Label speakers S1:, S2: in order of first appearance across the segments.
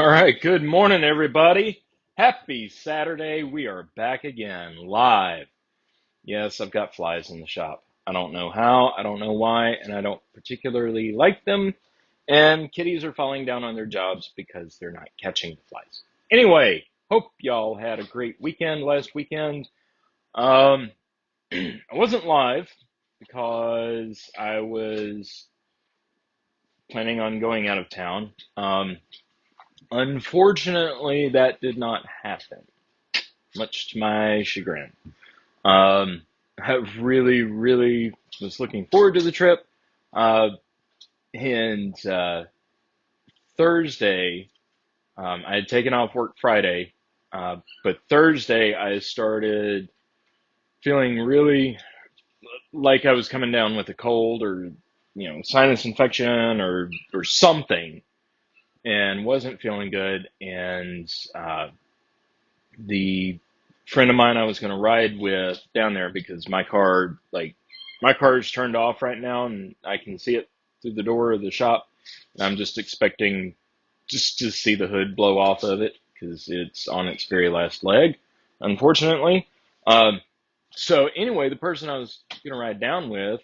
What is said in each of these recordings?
S1: All right, good morning, everybody. Happy Saturday. We are back again, live. Yes, I've got flies in the shop. I don't know how, I don't know why, and I don't particularly like them. And kitties are falling down on their jobs because they're not catching the flies. Anyway, hope y'all had a great weekend last weekend. Um, I wasn't live because I was planning on going out of town. Unfortunately, that did not happen, much to my chagrin. I really was looking forward to the trip. Uh, and Thursday, I had taken off work Friday, but Thursday I started feeling really like I was coming down with a cold or, sinus infection or something, and wasn't feeling good. And the friend of mine I was going to ride with down there, because my car is turned off right now and I can see it through the door of the shop. And I'm just expecting just to see the hood blow off of it because it's on its very last leg, unfortunately. Um, so anyway, the person I was going to ride down with,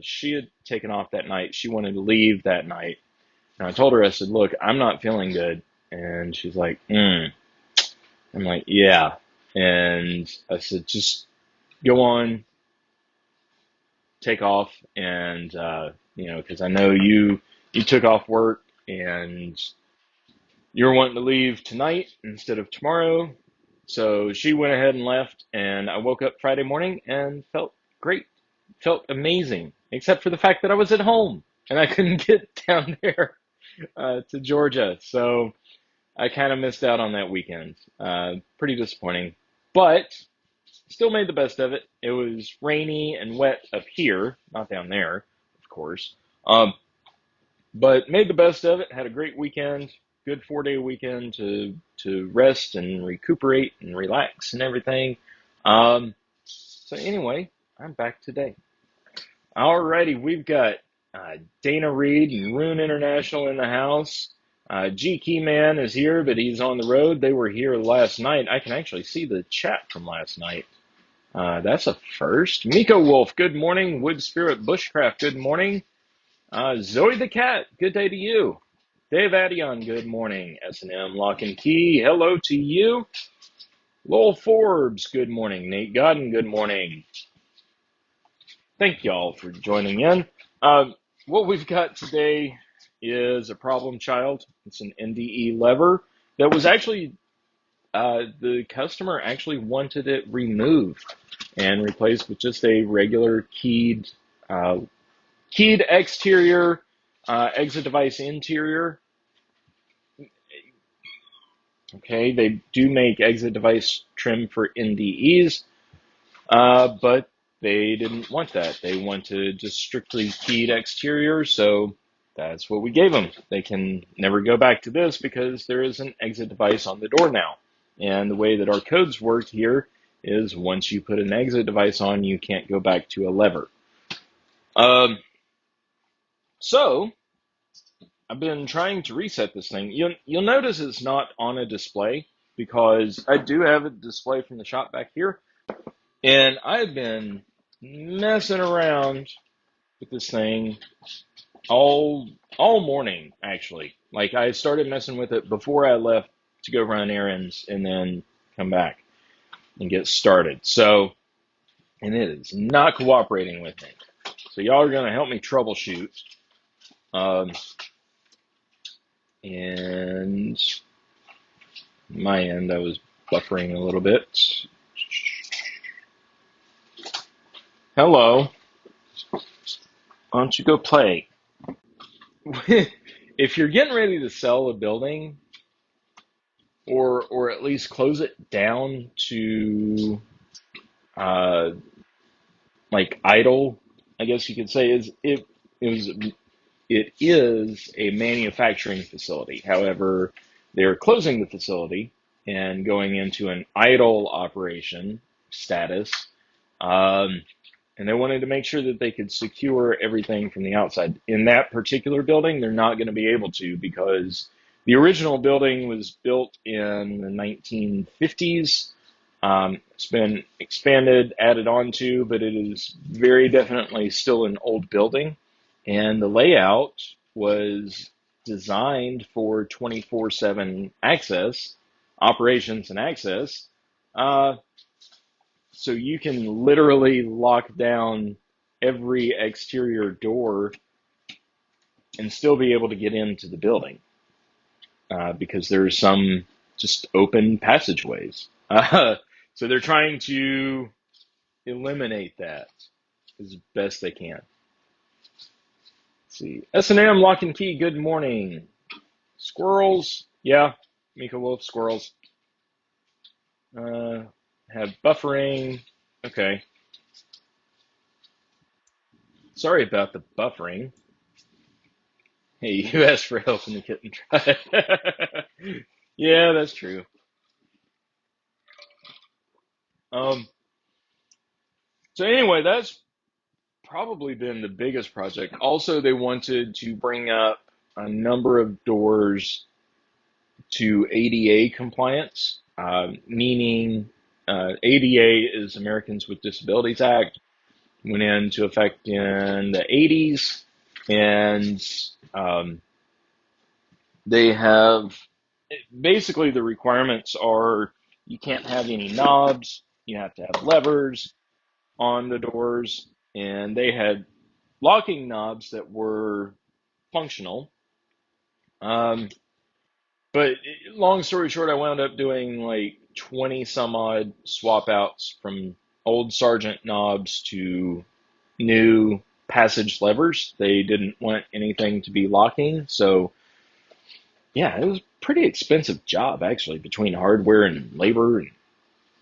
S1: she had taken off that night. She wanted to leave that night. And I told her, I said, look, I'm not feeling good. And she's like, I'm like, yeah. And I said, just go on, take off. And, because I know you took off work and you're wanting to leave tonight instead of tomorrow. So she went ahead and left. And I woke up Friday morning and felt great, felt amazing, except for the fact that I was at home and I couldn't get down there to Georgia. So I kind of missed out on that weekend. Pretty disappointing, but still made the best of it. It was rainy and wet up here, not down there, of course. Um, but made the best of it. Had a great weekend. Good 4-day weekend to rest and recuperate and relax and everything. So anyway, I'm back today. Alrighty, we've got Dana Reed and Rune International in the house. G Key Man is here, but he's on the road. They were here last night. I can actually see the chat from last night. That's a first. Miko Wolf, good morning. Wood Spirit Bushcraft, good morning. Zoe the Cat, good day to you. Dave Addion, good morning. S&M Lock and Key, hello to you. Lowell Forbes, good morning. Nate Godden, good morning. Thank y'all for joining in. What we've got today is a problem child. It's an NDE lever that was actually, the customer actually wanted it removed and replaced with just a regular keyed exterior, exit device interior. Okay, they do make exit device trim for NDEs, but they didn't want that. They wanted just strictly keyed exterior, so that's what we gave them. They can never go back to this because there is an exit device on the door now. And the way that our codes work here is once you put an exit device on, you can't go back to a lever. So I've been trying to reset this thing. You'll notice it's not on a display because I do have a display from the shop back here. And I've been messing around with this thing all morning, actually. Like, I started messing with it before I left to go run errands and then come back and get started. So, and it is not cooperating with me. So y'all are going to help me troubleshoot. And my end, I was buffering a little bit. Hello. Why don't you go play? If you're getting ready to sell a building, or at least close it down to uh, like idle, I guess you could say, it is a manufacturing facility. However, they're closing the facility and going into an idle operation status. And they wanted to make sure that they could secure everything from the outside. In that particular building, they're not going to be able to because The original building was built in the 1950s. It's been expanded, added on to, but it is very definitely still an old building. And the layout was designed for 24/7 access, operations and access. Uh, so you can literally lock down every exterior door and still be able to get into the building because there's some just open passageways. So they're trying to eliminate that as best they can. Let's see. S&M Lock and Key, good morning. Squirrels, yeah, Mika Wolf, squirrels. Have buffering, okay. Sorry about the buffering. Hey, you asked for help and the kitten tried. Yeah, that's true. Um, so anyway, that's probably been the biggest project. Also, they wanted to bring up a number of doors to ADA compliance, meaning ADA is Americans with Disabilities Act, went into effect in the 80s, and they have basically the requirements are you can't have any knobs, you have to have levers on the doors, and they had locking knobs that were functional. Um, but long story short, I wound up doing like 20 some odd swap outs from old Sargent knobs to new passage levers. They didn't want anything to be locking. So yeah, it was a pretty expensive job actually between hardware and labor. And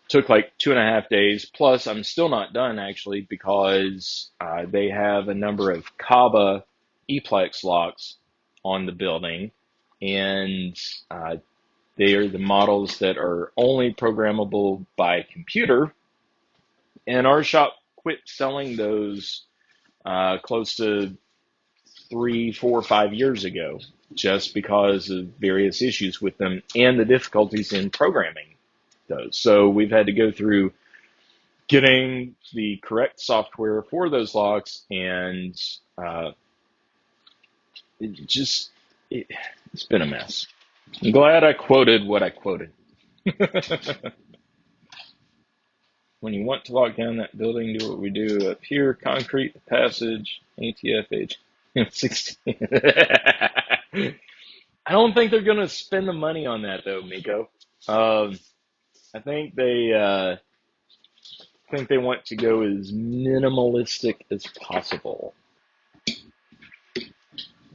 S1: took like 2.5 days. Plus, I'm still not done actually because they have a number of Kaba Eplex locks on the building, and they are the models that are only programmable by computer. And our shop quit selling those close to 3, 4, 5 years ago, just because of various issues with them and the difficulties in programming those. So we've had to go through getting the correct software for those locks, and it's been a mess. I'm glad I quoted what I quoted. When you want to lock down that building, do what we do up here: concrete, the passage, ATFH 16. I don't think they're going to spend the money on that though, Miko. I think they want to go as minimalistic as possible.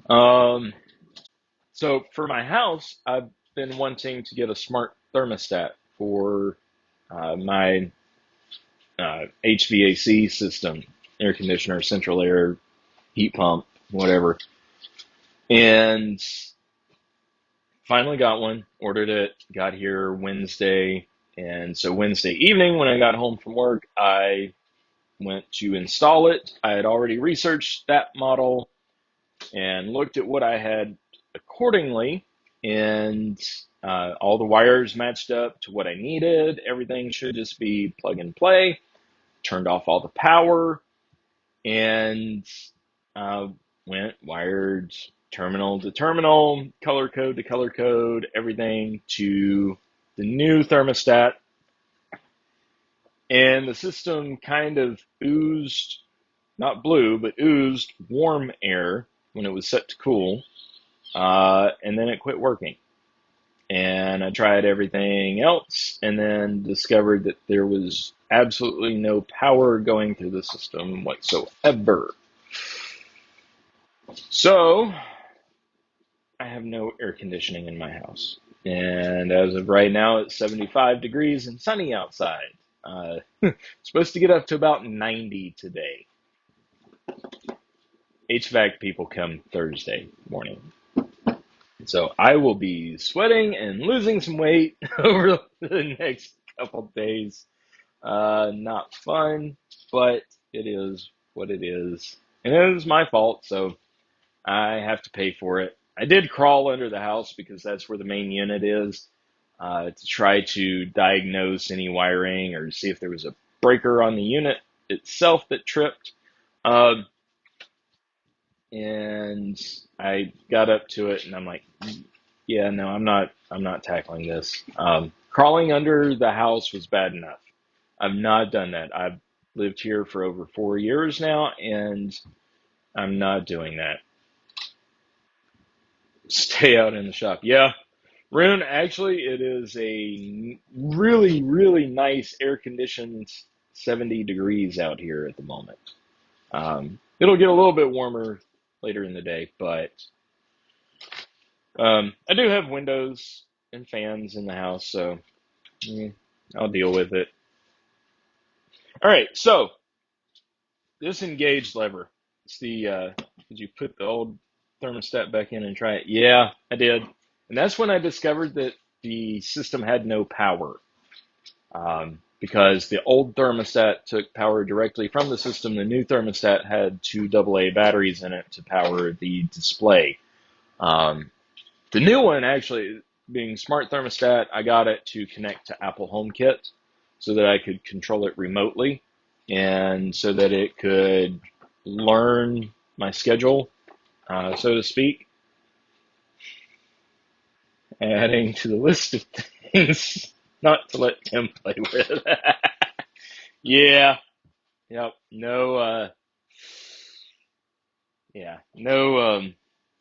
S1: So for my house, I've been wanting to get a smart thermostat for my HVAC system, air conditioner, central air, heat pump, whatever. And finally got one, ordered it, got here Wednesday. And so Wednesday evening, when I got home from work, I went to install it. I had already researched that model and looked at what I had accordingly, and all the wires matched up to what I needed. Everything should just be plug and play. Turned off all the power and went wired terminal to terminal, color code to color code, everything to the new thermostat. And the system kind of oozed, not blew, but oozed warm air when it was set to cool. And then it quit working. And I tried everything else and then discovered that there was absolutely no power going through the system whatsoever. So I have no air conditioning in my house. And as of right now, it's 75 degrees and sunny outside. Supposed to get up to about 90 today. HVAC people come Thursday morning. So I will be sweating and losing some weight over the next couple days. Not fun, but it is what it is. And it is my fault, so I have to pay for it. I did crawl under the house because that's where the main unit is, to try to diagnose any wiring or see if there was a breaker on the unit itself that tripped. Um, and I got up to it and I'm like, yeah, no, I'm not tackling this. Crawling under the house was bad enough. I've not done that. I've lived here for over 4 years now, and I'm not doing that. Stay out in the shop. Yeah, Rune, actually, it is a really, really nice air conditioned 70 degrees out here at the moment. It'll get a little bit warmer later in the day, but I do have windows and fans in the house, so I'll deal with it. All right, so this engaged lever. It's the, did you put the old thermostat back in and try it? Yeah, I did. And that's when I discovered that the system had no power. Because the old thermostat took power directly from the system. The new thermostat had two AA batteries in it to power the display. The new one, actually, being smart thermostat, I got it to connect to Apple HomeKit so that I could control it remotely and so that it could learn my schedule, so to speak. Adding to the list of things not to let him play with. Yeah. Yep. No,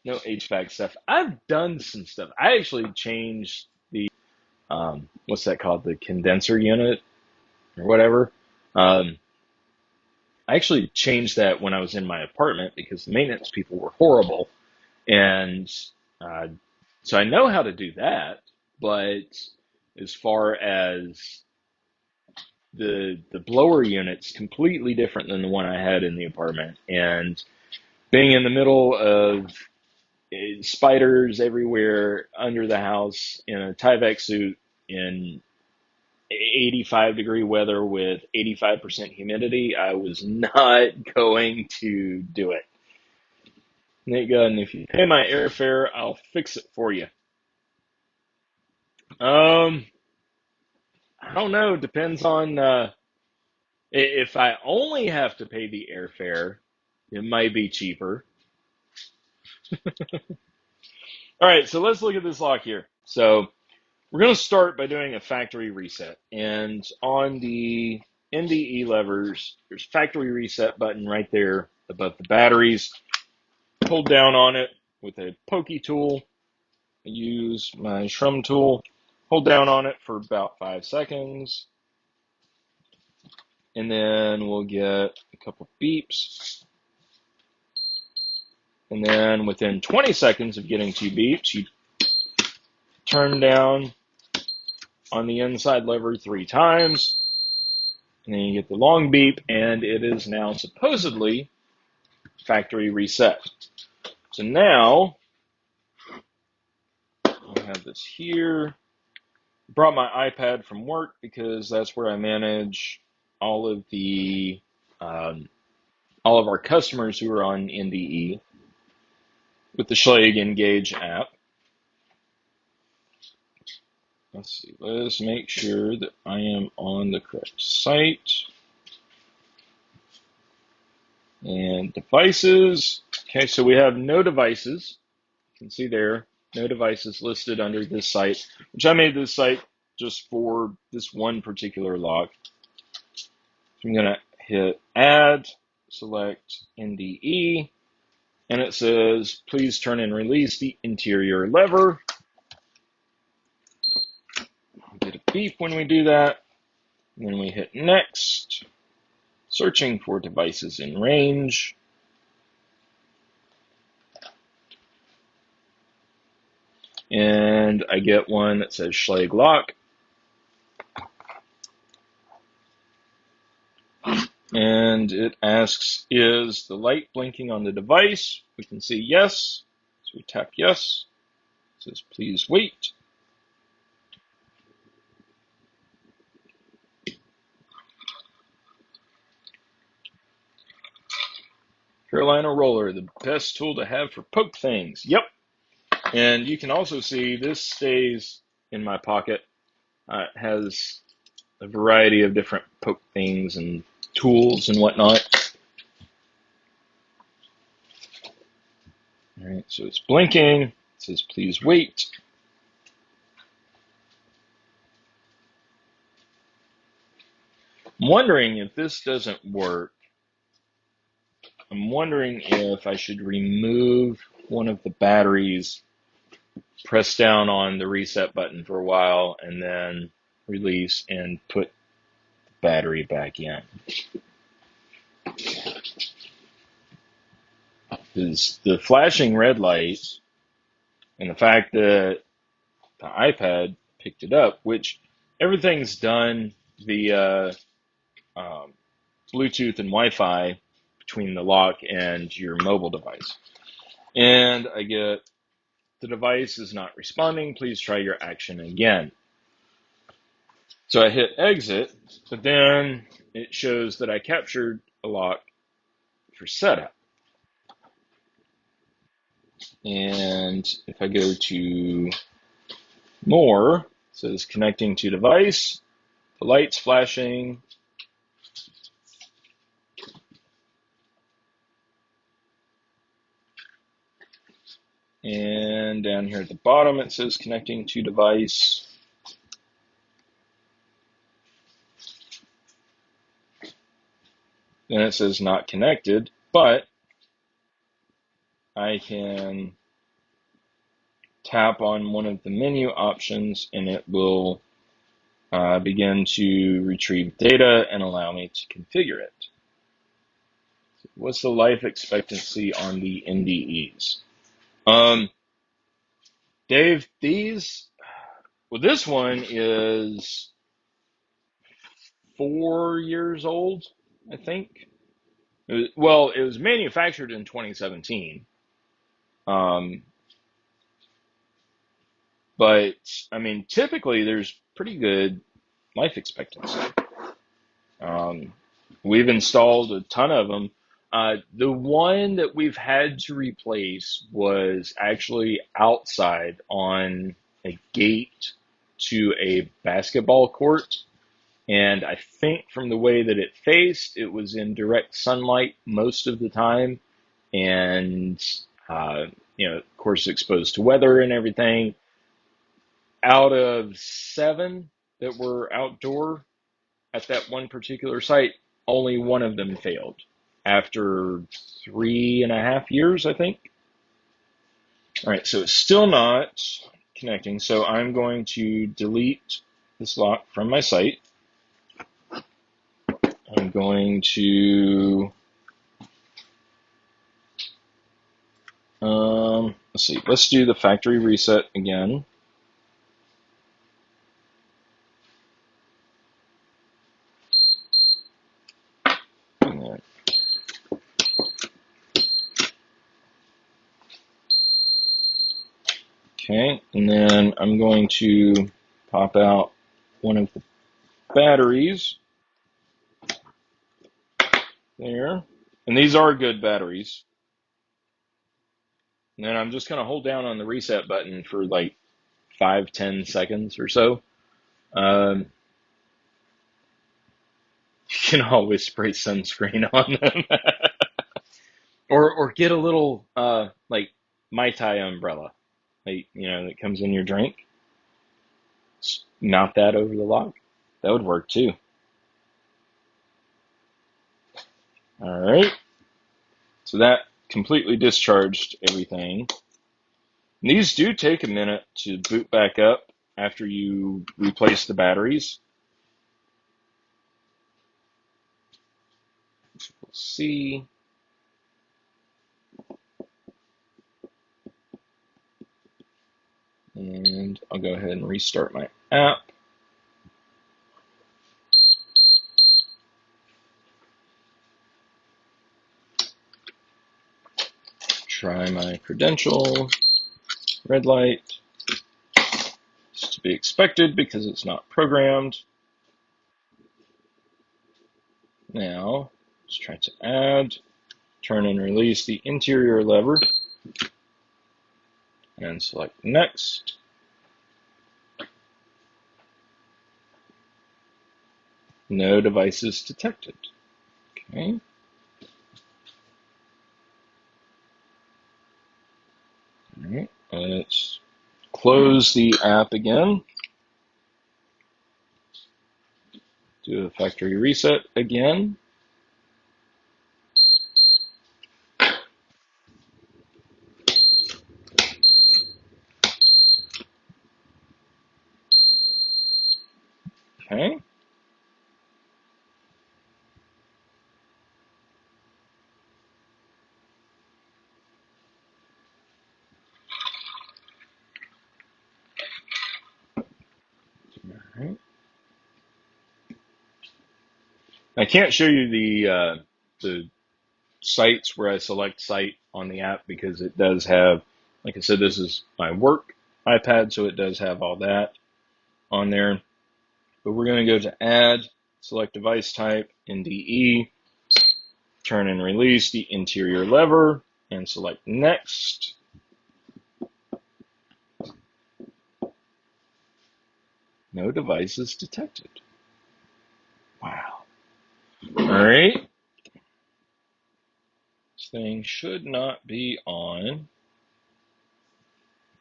S1: no HVAC stuff. I've done some stuff. I actually changed the, what's that called? The condenser unit or whatever. I actually changed that when I was in my apartment because the maintenance people were horrible. And, uh, so I know how to do that, but as far as the blower unit's completely different than the one I had in the apartment. And being in the middle of spiders everywhere under the house in a Tyvek suit in 85-degree weather with 85% humidity, I was not going to do it. Nate Gunn, if you pay my airfare, I'll fix it for you. I don't know. Depends on if I only have to pay the airfare, it might be cheaper. All right, so let's look at this lock here. So we're going to start by doing a factory reset. And on the NDE levers, there's a factory reset button right there above the batteries. Hold down on it with a pokey tool. I use my shrum tool. Hold down on it for about 5 seconds. And then we'll get a couple beeps. And then within 20 seconds of getting 2 beeps, you turn down on the inside lever 3 times. And then you get the long beep, and it is now supposedly factory reset. So now, I'll have this here. Brought my iPad from work because that's where I manage all of the all of our customers who are on NDE with the Schlage Engage app. Let's see, let's make sure that I am on the correct site. And devices. Okay, so we have no devices. You can see there, no devices listed under this site, which I made this site just for this one particular lock. So I'm going to hit add, select NDE, and it says, please turn and release the interior lever. Get a beep when we do that. And then we hit next, searching for devices in range. And I get one that says Schlage lock. And it asks, is the light blinking on the device? We can see yes. So we tap yes. It says, please wait. Carolina roller, the best tool to have for poke things. Yep. And you can also see this stays in my pocket. It has a variety of different poke things and tools and whatnot. All right, so it's blinking. It says, please wait. I'm wondering if this doesn't work. I'm wondering if I should remove one of the batteries, press down on the reset button for a while, and then release and put the battery back in. Because the flashing red light and the fact that the iPad picked it up, which everything's done via Bluetooth and Wi-Fi between the lock and your mobile device. And I get, the device is not responding. Please try your action again. So I hit exit, but then it shows that I captured a lock for setup. And if I go to more, it says connecting to device, the light's flashing. And down here at the bottom, it says connecting to device. Then it says not connected, but I can tap on one of the menu options and it will begin to retrieve data and allow me to configure it. So what's the life expectancy on the NDEs? Dave, this one is 4 years old, I think. It was manufactured in 2017. But, I mean, typically there's pretty good life expectancy. We've installed a ton of them. The one that we've had to replace was actually outside on a gate to a basketball court. And I think from the way that it faced, it was in direct sunlight most of the time. And, of course, exposed to weather and everything. Out of 7 that were outdoor at that one particular site, only one of them failed after 3.5 years, I think. All right, so it's still not connecting. So I'm going to delete this lock from my site. I'm going to, let's see, let's do the factory reset again. Okay, and then I'm going to pop out one of the batteries there. And these are good batteries. And then I'm just going to hold down on the reset button for like 5-10 seconds or so. You can always spray sunscreen on them. or get a little like Mai Tai umbrella, like, that comes in your drink. Just mount that over the lock. That would work too. All right. So that completely discharged everything. And these do take a minute to boot back up after you replace the batteries. We'll see. And I'll go ahead and restart my app. Try my credential. Red light. It's to be expected because it's not programmed. Now, let's try to add, turn and release the interior lever. and select next. No devices detected. Okay. All right. Let's close the app again. Do a factory reset again. Okay. All right. I can't show you the sites where I select site on the app because it does have, like I said, this is my work iPad, so it does have all that on there. But we're going to go to add, select device type, NDE, turn and release the interior lever, and select next. No devices detected. Wow. All right. This thing should not be on.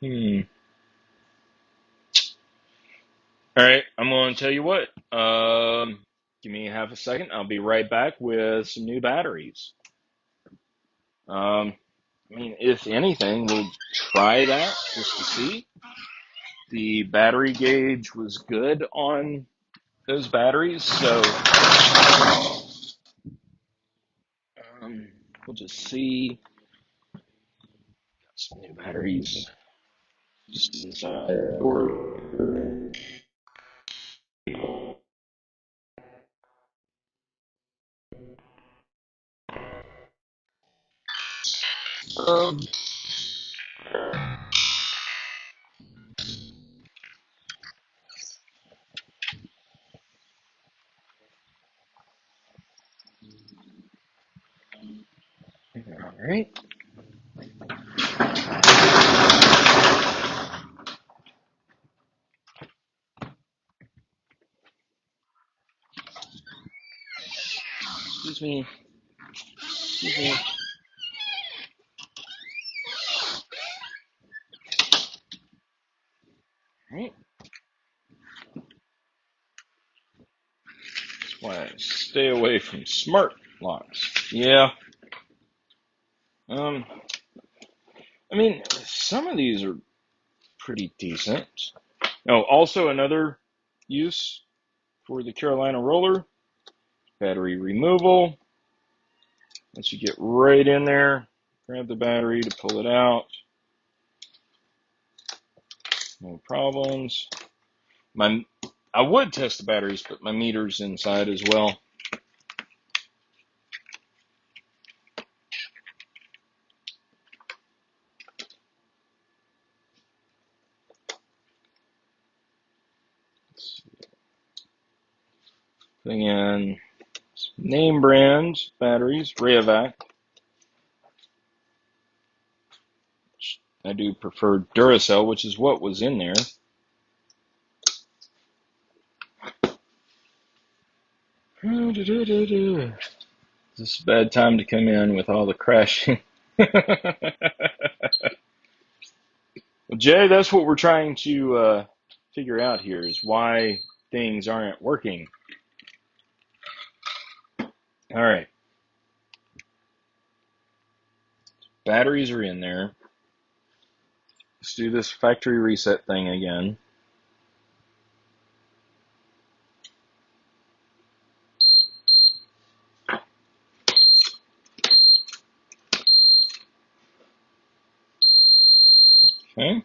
S1: All right, I'm going to tell you what. Give me half a second. I'll be right back with some new batteries. If anything, we'll try that just to see. The battery gauge was good on those batteries, so we'll just see. Got some new batteries just inside. Um, all right. Excuse me. Excuse me. All right. That's why I stay away from smart locks. Yeah. Some of these are pretty decent. Oh, also another use for the Carolina roller, battery removal. Once you get right in there, grab the battery to pull it out. No problems. I would test the batteries, but my meter's inside as well. Putting in name brand batteries, Rayovac. I do prefer Duracell, which is what was in there. Is this a bad time to come in with all the crashing? Well, Jay, that's what we're trying to figure out here is why things aren't working. All right. Batteries are in there. Let's do this factory reset thing again. Okay.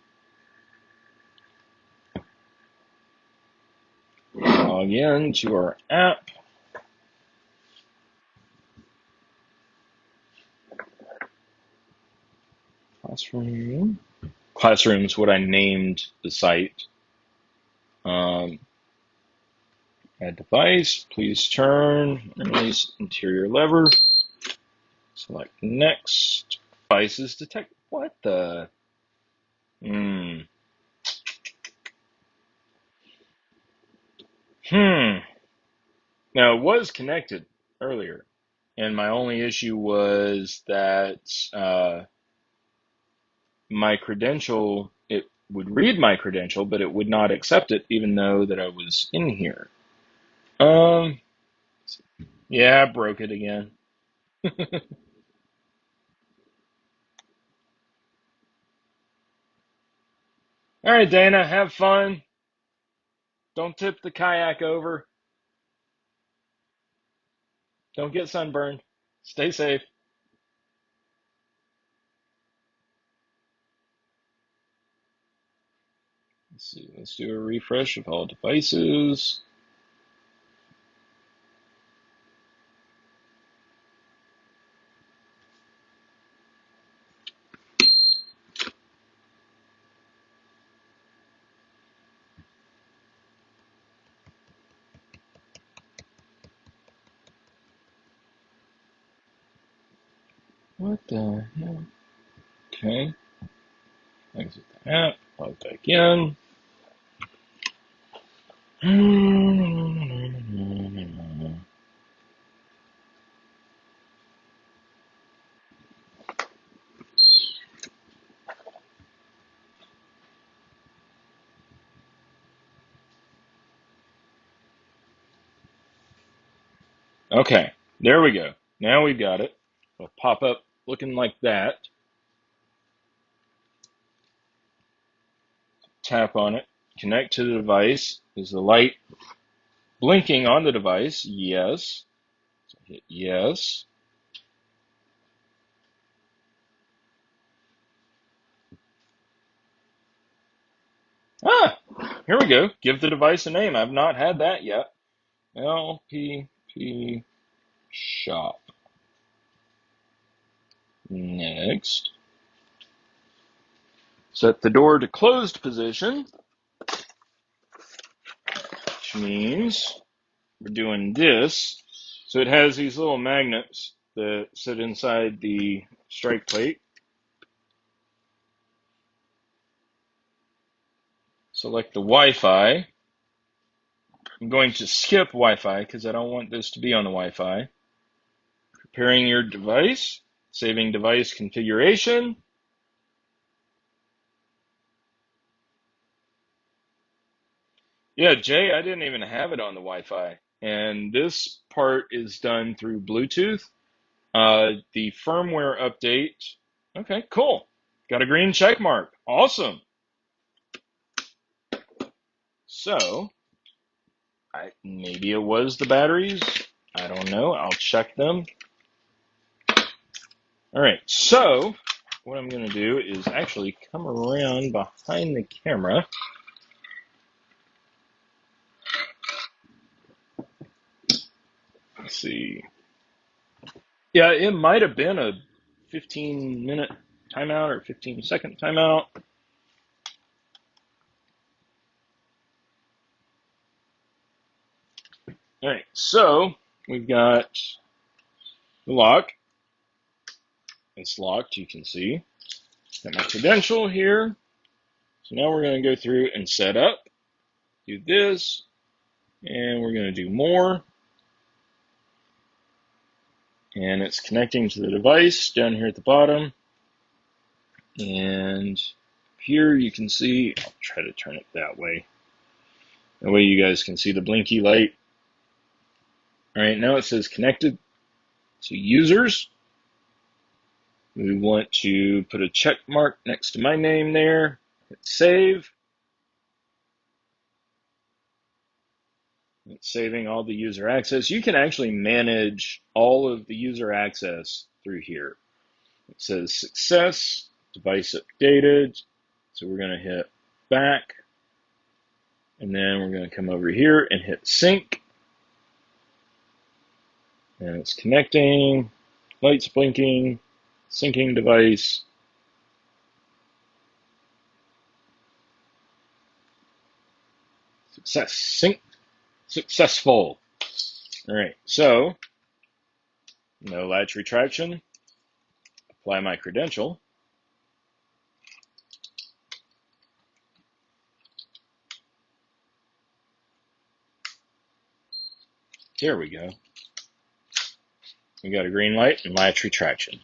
S1: Log in to our app. Classroom. Classroom is what I named the site. Add device. Please turn and release interior lever. Select next. Devices detect. What the? Hmm. Hmm. Now, it was connected earlier, and my only issue was that my credential, it would read my credential, but it would not accept it, even though that I was in here. Um, yeah, I broke it again. All right, Dana, have fun. Don't tip the kayak over. Don't get sunburned. Stay safe. Let's see. Let's do a refresh of all devices. What the hell? Okay. Exit the app. Log back in. Okay, there we go. Now we've got it. It'll pop up looking like that. Tap on it. Connect to the device. Is the light blinking on the device? Yes. So hit yes. Ah, here we go. Give the device a name. I've not had that yet. LPP shop. Next. Set the door to closed position, which means we're doing this. So it has these little magnets that sit inside the strike plate. Select the Wi-Fi. I'm going to skip Wi-Fi because I don't want this to be on the Wi-Fi. Preparing your device, saving device configuration. Yeah, Jay, I didn't even have it on the Wi-Fi. And this part is done through Bluetooth. The firmware update. Okay, cool. Got a green check mark. Awesome. So, maybe it was the batteries. I don't know. I'll check them. All right, so what I'm going to do is actually come around behind the camera. Let's see. Yeah, it might have been a 15-minute timeout or 15-second timeout. All right, so we've got the lock. It's locked, you can see. Got my credential here. So now we're going to go through and set up. Do this, and we're going to do more. And it's connecting to the device down here at the bottom. And here you can see, I'll try to turn it that way. That way you guys can see the blinky light. All right, now it says connected to users. We want to put a check mark next to my name there. Hit save. It's saving all the user access. You can actually manage all of the user access through here. It says success, device updated. So we're going to hit back. And then we're going to come over here and hit sync. And it's connecting, lights blinking, syncing device. Success, sync, successful. All right, so no latch retraction. Apply my credential. There we go. We got a green light and latch retraction.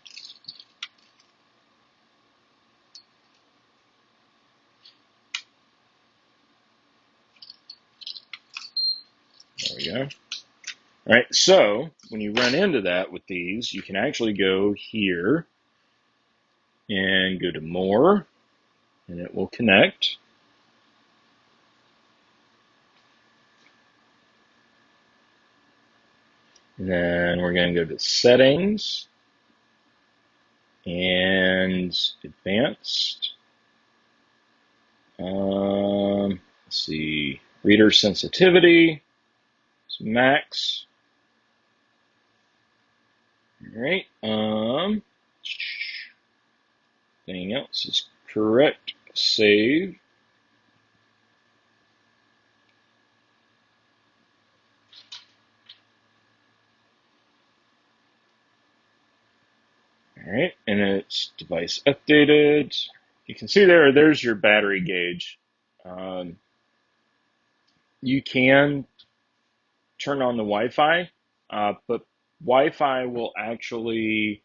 S1: There we go. All right, so when you run into that with these, you can actually go here and go to More, and it will connect. And then we're going to go to Settings and Advanced. Let's see, Reader Sensitivity, Max. All right. Anything else is correct. Save. All right, and it's device updated. You can see there's your battery gauge. You can turn on the Wi-Fi, but Wi-Fi will actually,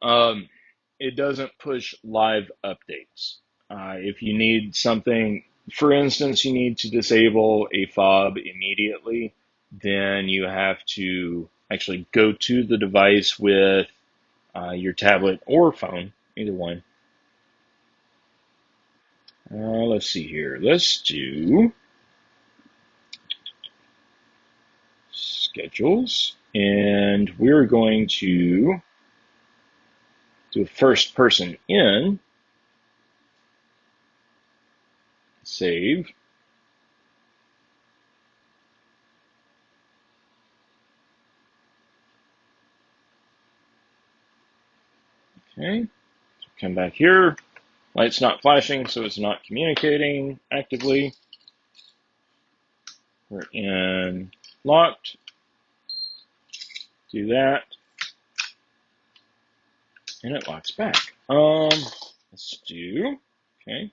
S1: it doesn't push live updates. If you need something, for instance, you need to disable a fob immediately, then you have to actually go to the device with your tablet or phone, either one. Let's see here. Let's do schedules, and we're going to do a first person in, save. Okay, so come back here. Light's not flashing, so it's not communicating actively. We're in locked. Do that, and it locks back. Let's do, okay.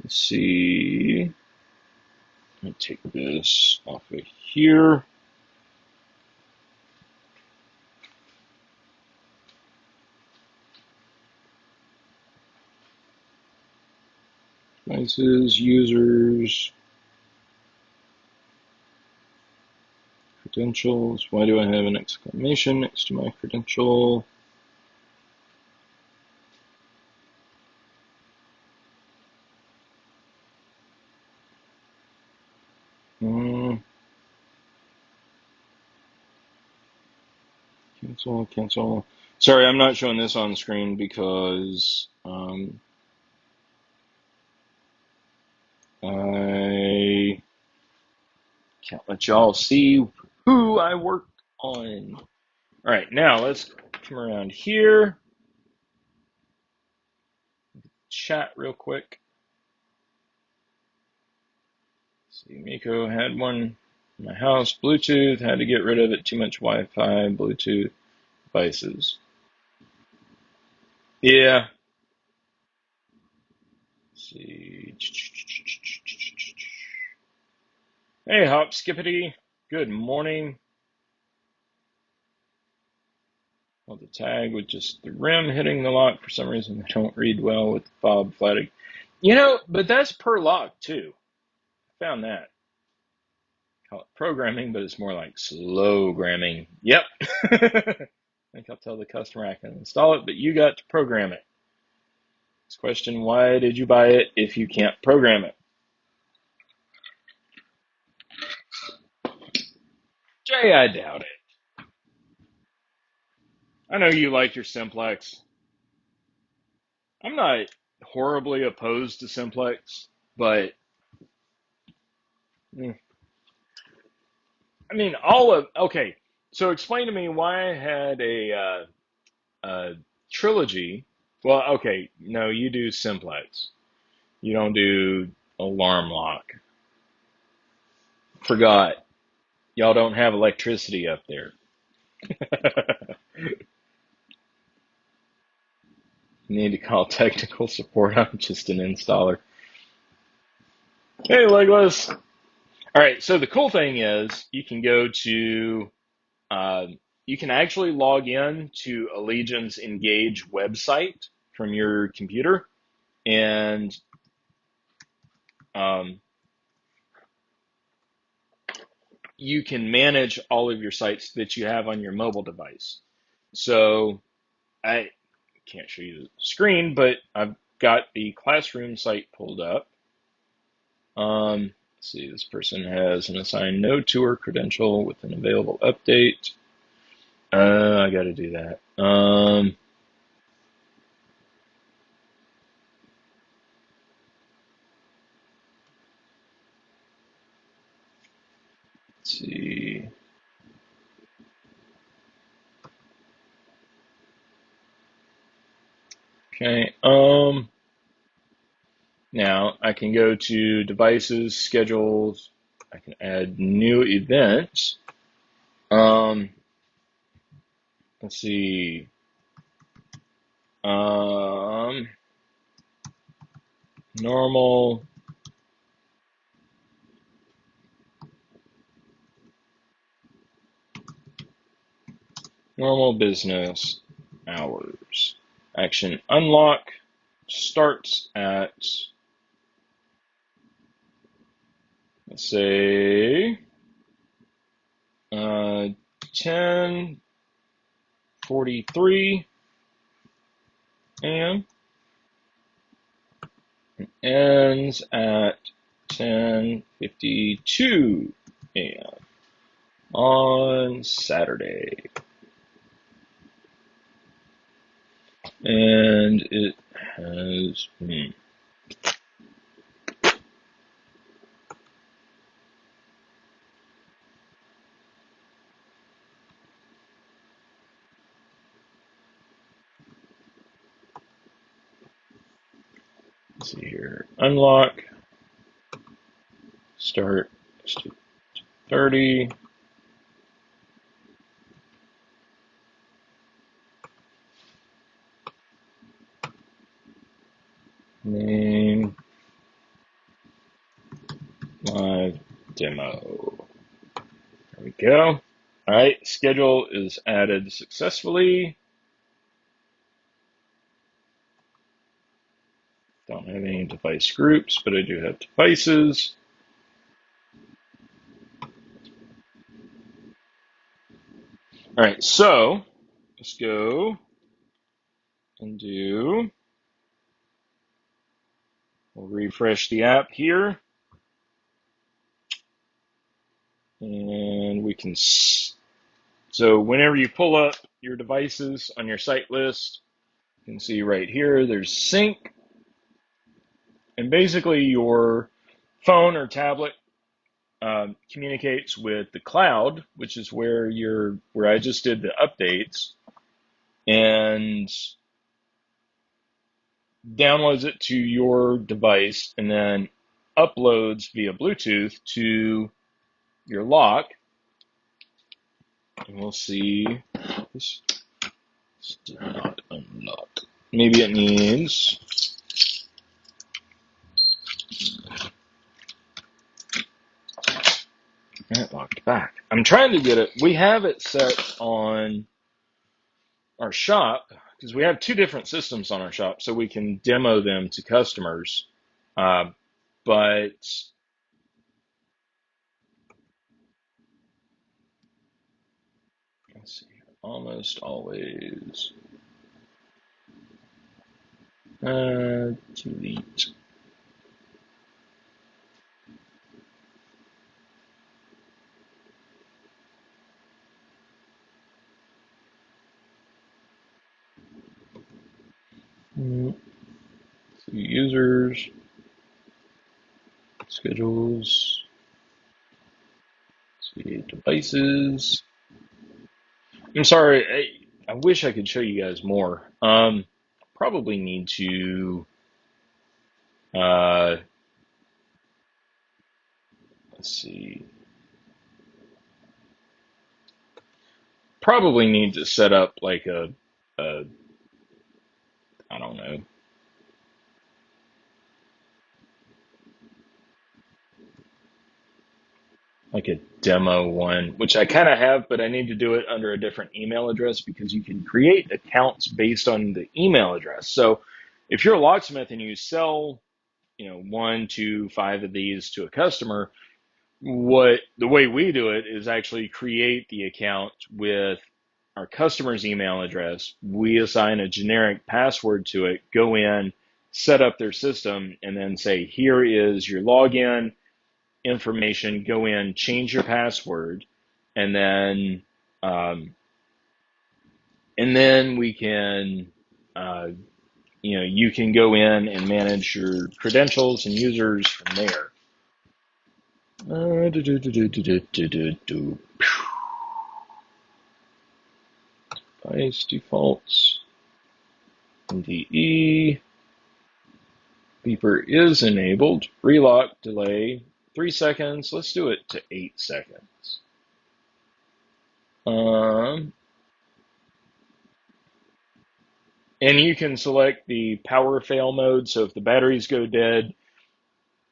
S1: Let's see. Let me take this off of here. Devices, users, credentials. Why do I have an exclamation next to my credential? Cancel. Sorry, I'm not showing this on screen because I can't let y'all see who I work on. All right, now let's come around here. Chat real quick. See, Miko had one in my house. Bluetooth, had to get rid of it. Too much Wi-Fi, Bluetooth devices. Yeah. Let's see. Hey, Hop Skippity. Good morning. Well, the tag with just the rim hitting the lock. For some reason, they don't read well with the fob flatting. You know, but that's per lock, too. I found that. Call it programming, but it's more like slow gramming. Yep. I think I'll tell the customer I can install it, but you got to program it. Next question, why did you buy it if you can't program it? Jay, I doubt it. I know you like your simplex. I'm not horribly opposed to simplex, but I mean, okay, so explain to me why I had a trilogy. Well, okay, no, you do simplex. You don't do alarm lock. Forgot. Y'all don't have electricity up there. You need to call technical support. I'm just an installer. Hey, Legless. All right, so the cool thing is you can go to, uh, you can actually log in to Allegion's Engage website from your computer, and um, you can manage all of your sites that you have on your mobile device. So I can't show you the screen, but I've got the classroom site pulled up. Let's see, this person has an assigned no tour credential with an available update. I got to do that. Let's see. Okay. Now I can go to devices, schedules. I can add new events. Let's see. Um, normal. Normal business hours. Action unlock starts at, let's say, 10:43 a.m. ends at 10:52 a.m. on Saturday. And it has, let's see here, unlock, start 30. Name live demo. There we go. All right, schedule is added successfully. Don't have any device groups, but I do have devices. All right, so let's go and we'll refresh the app here. And we can, so whenever you pull up your devices on your site list, you can see right here, there's sync. And basically your phone or tablet communicates with the cloud, which is where I just did the updates, and downloads it to your device, and then uploads via Bluetooth to your lock. And we'll see. This did not unlock. Maybe it needs. It locked back. I'm trying to get it. We have it set on our shop because we have two different systems on our shop, so we can demo them to customers. But let's see, almost always delete. See users, schedules, see devices. I'm sorry, I wish I could show you guys more. Probably need to, let's see, probably need to set up like a I don't know, like a demo one, which I kind of have, but I need to do it under a different email address because you can create accounts based on the email address. So if you're a locksmith and you sell, 1, 2, 5 of these to a customer, the way we do it is actually create the account with our customer's email address. We assign a generic password to it, go in, set up their system, and then say, here is your login information. Go in, change your password, and then we can, you can go in and manage your credentials and users from there. Device defaults. NDE. Beeper is enabled. Relock delay 3 seconds. Let's do it to 8 seconds. And you can select the power fail mode. So if the batteries go dead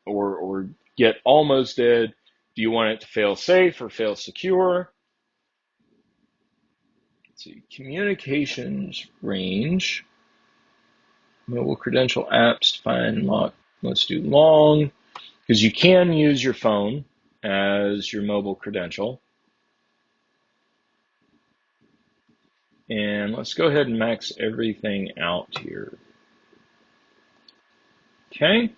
S1: or get almost dead, do you want it to fail safe or fail secure? Let's see, communications range. Mobile credential apps, define lock. Let's do long, because you can use your phone as your mobile credential. And let's go ahead and max everything out here. Okay.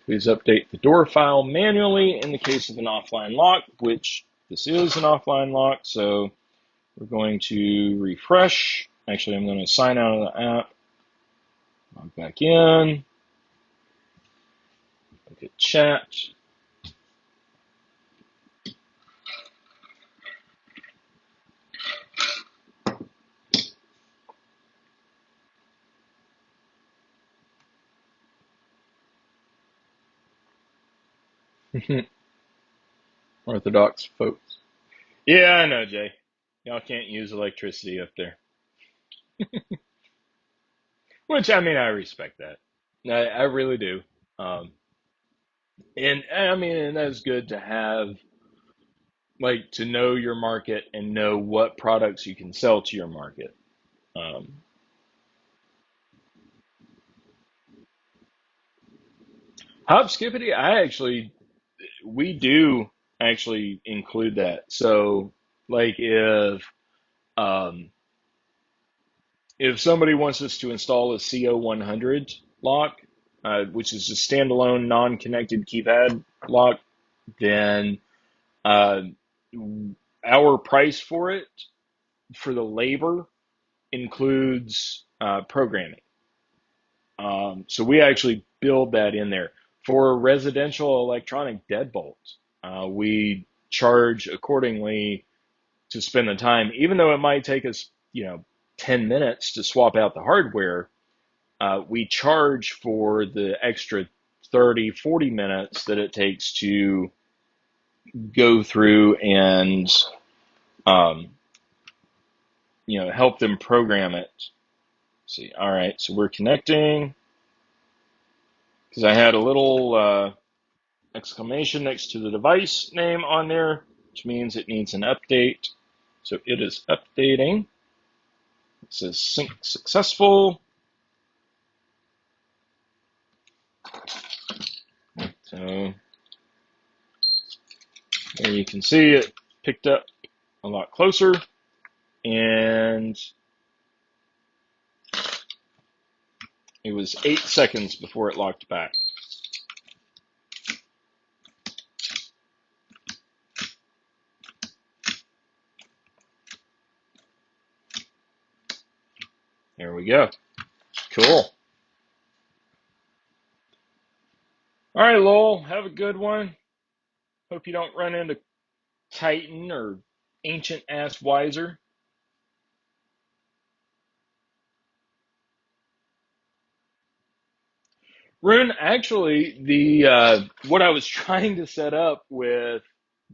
S1: Please update the door file manually in the case of an offline lock, which this is an offline lock. So we're going to refresh. Actually, I'm going to sign out of the app. Log back in. Look at chat. Orthodox folks. Yeah, I know, Jay. Y'all can't use electricity up there. Which, I mean, I respect that. I really do. And that's good to have, like, to know your market and know what products you can sell to your market. Um, Hop Skippity, we do actually include that. So, like, um, if somebody wants us to install a CO100 lock, which is a standalone non-connected keypad lock, then uh, our price for it, for the labor, includes programming. So we actually build that in there. For residential electronic deadbolt, we charge accordingly to spend the time, even though it might take us, 10 minutes to swap out the hardware. We charge for the extra 30, 40 minutes that it takes to go through and, um, help them program it. Let's see, all right, so we're connecting because I had a little exclamation next to the device name on there, which means it needs an update. So it is updating. It says sync successful. So there you can see it picked up a lot closer, and it was 8 seconds before it locked back. There we go. Cool. All right, Lowell, have a good one. Hope you don't run into Titan or Ancient Ass Wiser. Rune, actually, the what I was trying to set up with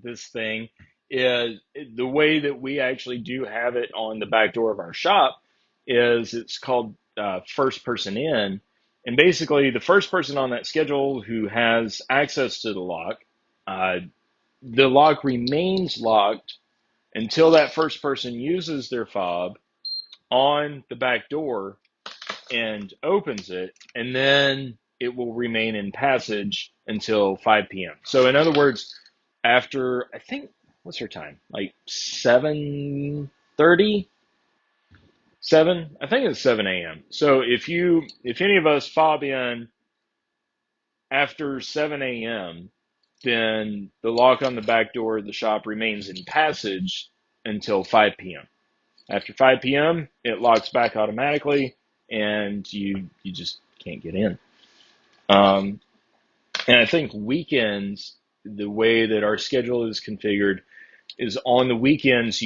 S1: this thing is the way that we actually do have it on the back door of our shop is it's called first person in. And basically, the first person on that schedule who has access to the lock uh, the lock remains locked until that first person uses their fob on the back door and opens it, and then it will remain in passage until 5 p.m. So in other words, after, I think, what's her time? Like 7:30? 7? I think it's 7 a.m. So if any of us fob in after 7 a.m., then the lock on the back door of the shop remains in passage until 5 p.m. After 5 p.m., it locks back automatically, and you just can't get in. And I think weekends, the way that our schedule is configured, is on the weekends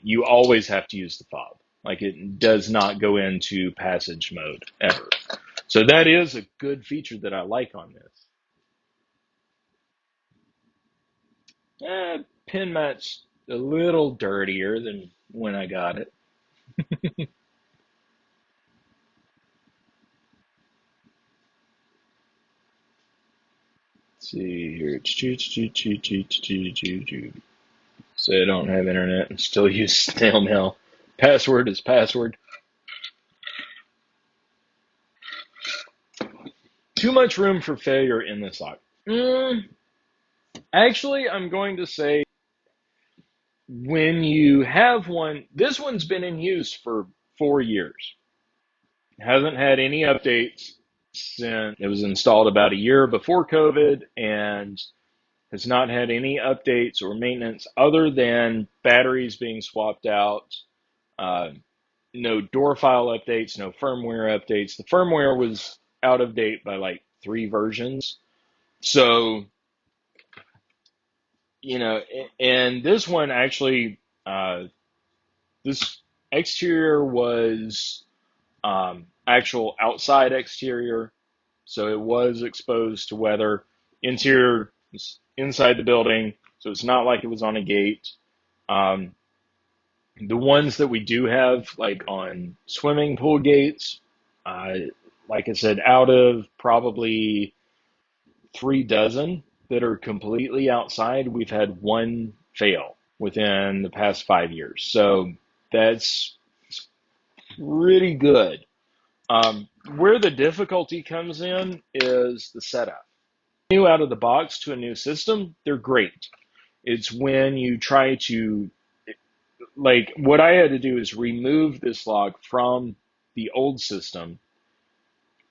S1: you always have to use the fob. Like, it does not go into passage mode ever. So that is a good feature that I like on this. Pin match a little dirtier than when I got it. Let's see here. Say I don't have internet and still use snail mail. Password is password. Too much room for failure in this lock. Actually, I'm going to say when you have one, this one's been in use for 4 years. Hasn't had any updates since it was installed about a year before COVID, and has not had any updates or maintenance other than batteries being swapped out. Uh, no door file updates, no firmware updates. The firmware was out of date by like 3 versions. So, and this one actually, this exterior was actual outside exterior, so it was exposed to weather. Interior was inside the building, so it's not like it was on a gate. Um, the ones that we do have, like on swimming pool gates, uh, like I said, out of probably 3 dozen that are completely outside, we've had one fail within the past 5 years. So that's pretty good. Where the difficulty comes in is the setup. New out of the box to a new system, they're great. It's when you try to, like, what I had to do is remove this lock from the old system,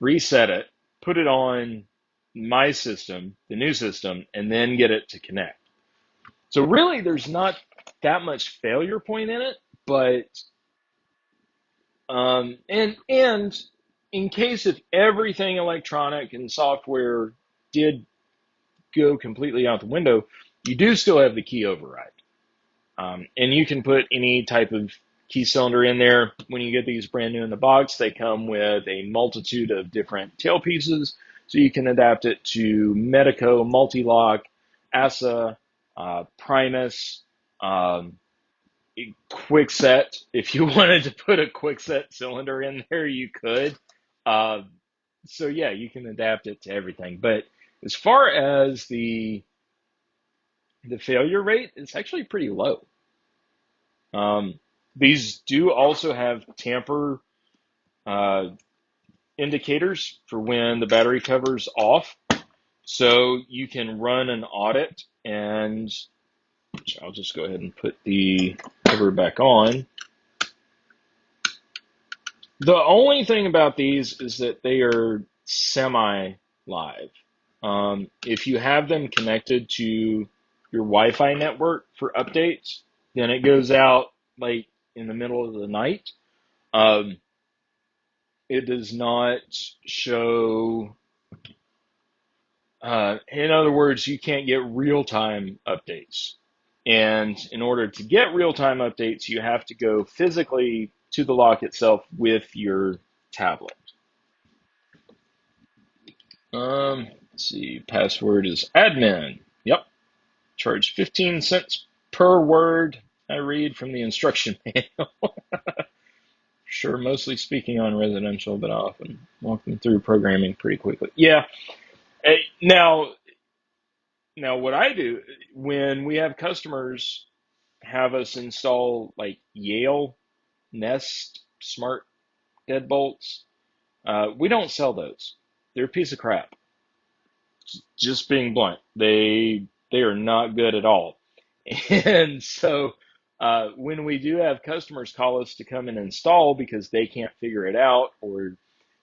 S1: reset it, put it on my system, the new system, and then get it to connect. So really, there's not that much failure point in it, but and in case if everything electronic and software did go completely out the window, you do still have the key override. And you can put any type of key cylinder in there. When you get these brand new in the box, they come with a multitude of different tailpieces, so you can adapt it to Medico, Multilock, ASA, Primus, Quickset. If you wanted to put a Quickset cylinder in there, you could. Uh, so yeah, you can adapt it to everything. But as far as the failure rate, it's actually pretty low. These do also have tamper indicators for when the battery cover's off. So you can run an audit, and I'll just go ahead and put the cover back on. The only thing about these is that they are semi-live. If you have them connected to your Wi-Fi network for updates, then it goes out like in the middle of the night. It does not show, in other words, you can't get real-time updates. And in order to get real-time updates, you have to go physically to the lock itself with your tablet. Let's see, password is admin. Yep. Charge 15 cents per word I read from the instruction manual. Sure, mostly speaking on residential, but I often walk them through programming pretty quickly. Yeah. Now, Now, what I do when we have customers have us install like Yale Nest smart deadbolts, we don't sell those. They're a piece of crap. Just being blunt, they are not good at all. And so when we do have customers call us to come and install because they can't figure it out, or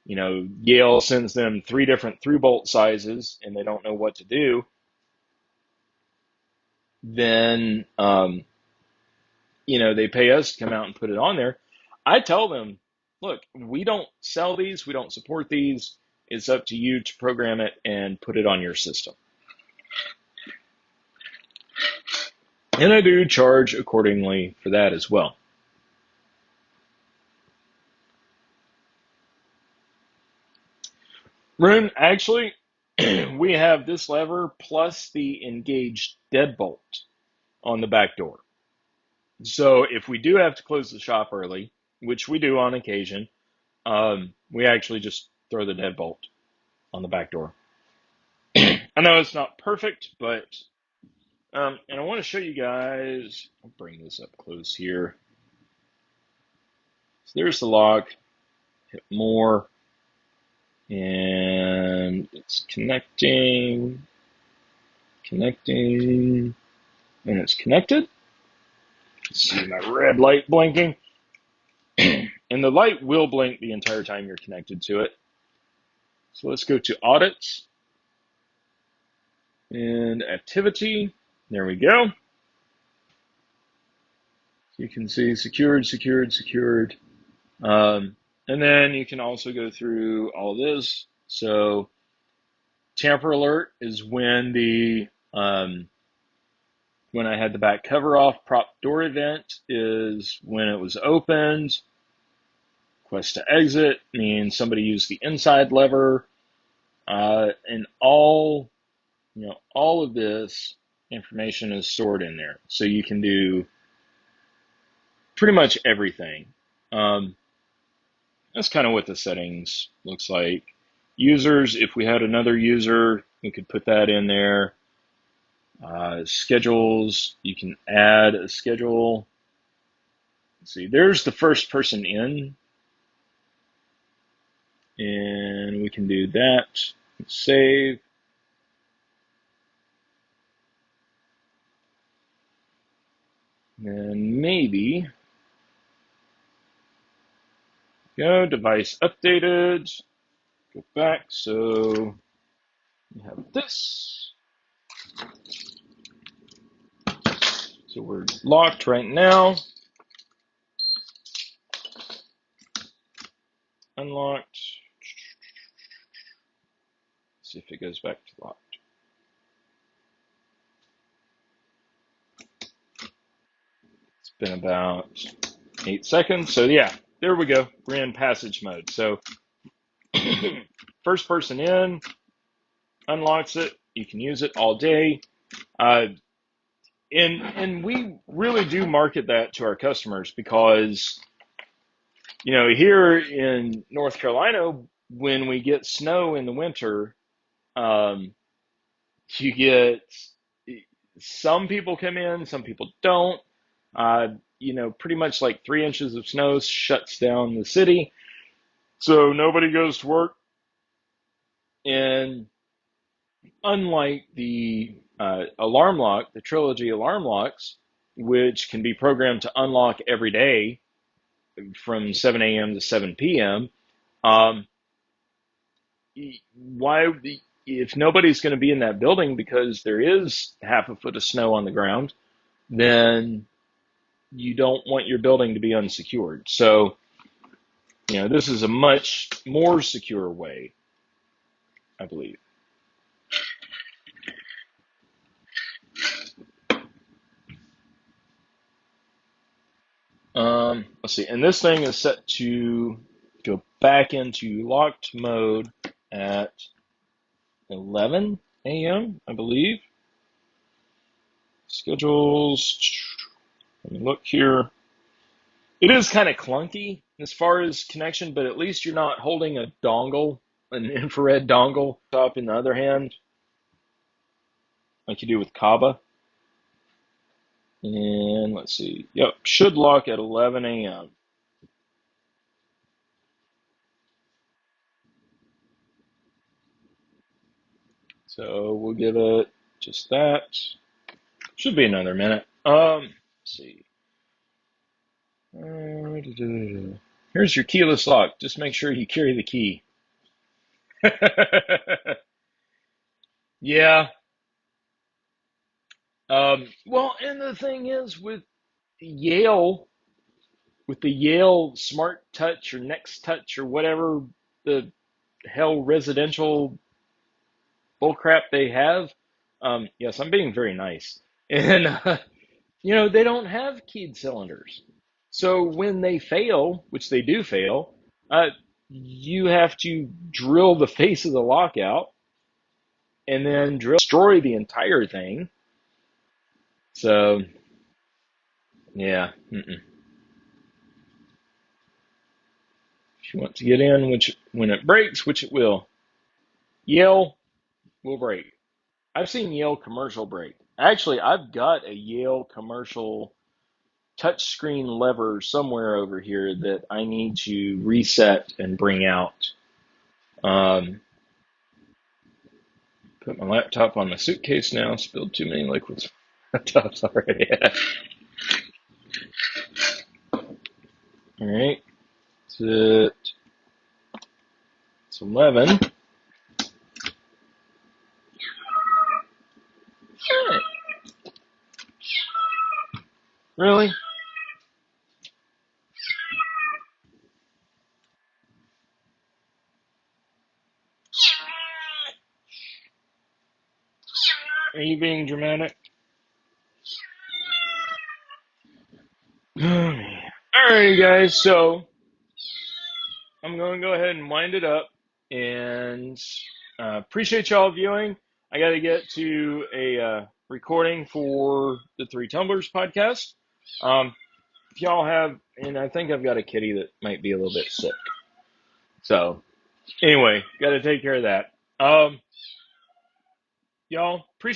S1: Yale sends them 3 different through bolt sizes and they don't know what to do, then they pay us to come out and put it on there. I tell them, look, we don't sell these, we don't support these. It's up to you to program it and put it on your system. And I do charge accordingly for that as well. Rune, actually, we have this lever plus the engaged deadbolt on the back door. So if we do have to close the shop early, which we do on occasion, we actually just throw the deadbolt on the back door. I know it's not perfect, but and I want to show you guys. I'll bring this up close here. So there's the lock. Hit more, and it's connecting, and it's connected. See my red light blinking, and the light will blink the entire time you're connected to it. So let's go to audits and activity. There we go. You can see secured. And then you can also go through all this. So tamper alert is when when I had the back cover off. Prop door event is when it was opened. Request to exit means somebody used the inside lever. And all of this information is stored in there. So you can do pretty much everything. That's kind of what the settings looks like. Users, if we had another user, we could put that in there. Schedules, you can add a schedule. Let's see, there's the first person in. And we can do that. Save. And maybe go device updated. Go back. So we have this. So we're locked right now. Unlocked. Let's see if it goes back to locked. It's been about 8 seconds. So yeah, there we go. We're in passage mode. So first person in, unlocks it. You can use it all day. And we really do market that to our customers because, here in North Carolina, when we get snow in the winter, you get some people come in, some people don't. Pretty much like 3 inches of snow shuts down the city. So nobody goes to work. And unlike the alarm lock, the Trilogy alarm locks, which can be programmed to unlock every day from 7 a.m. to 7 p.m., if nobody's going to be in that building because there is half a foot of snow on the ground, then you don't want your building to be unsecured. So, this is a much more secure way, I believe. Let's see, and this thing is set to go back into locked mode at 11 a.m., I believe. Schedules, let me look here. It is kind of clunky as far as connection, but at least you're not holding a dongle, an infrared dongle, top in the other hand. like you do with Kava. And let's see. Yep, should lock at 11 a.m. So we'll give it just that. Should be another minute. Let's see. Here's your keyless lock. Just make sure you carry the key. Yeah. Well, and the thing is Yale, with the Yale Smart Touch or Next Touch or whatever the hell residential bullcrap they have. Yes, I'm being very nice. And, they don't have keyed cylinders. So when they fail, which they do fail, you have to drill the face of the lock out and then destroy the entire thing. So, yeah. If you want to get in, which when it breaks, which it will, Yale will break. I've seen Yale commercial break. Actually, I've got a Yale commercial touchscreen lever somewhere over here that I need to reset and bring out. Put my laptop on the suitcase now. Spilled too many liquids. Laptop's already. All right. It's 11. Right. Really? Are you being dramatic? Oh, man. All right, guys. So I'm going to go ahead and wind it up. And appreciate y'all viewing. I got to get to a recording for the Three Tumblers podcast. If y'all have, and I think I've got a kitty that might be a little bit sick. So anyway, got to take care of that. Y'all appreciate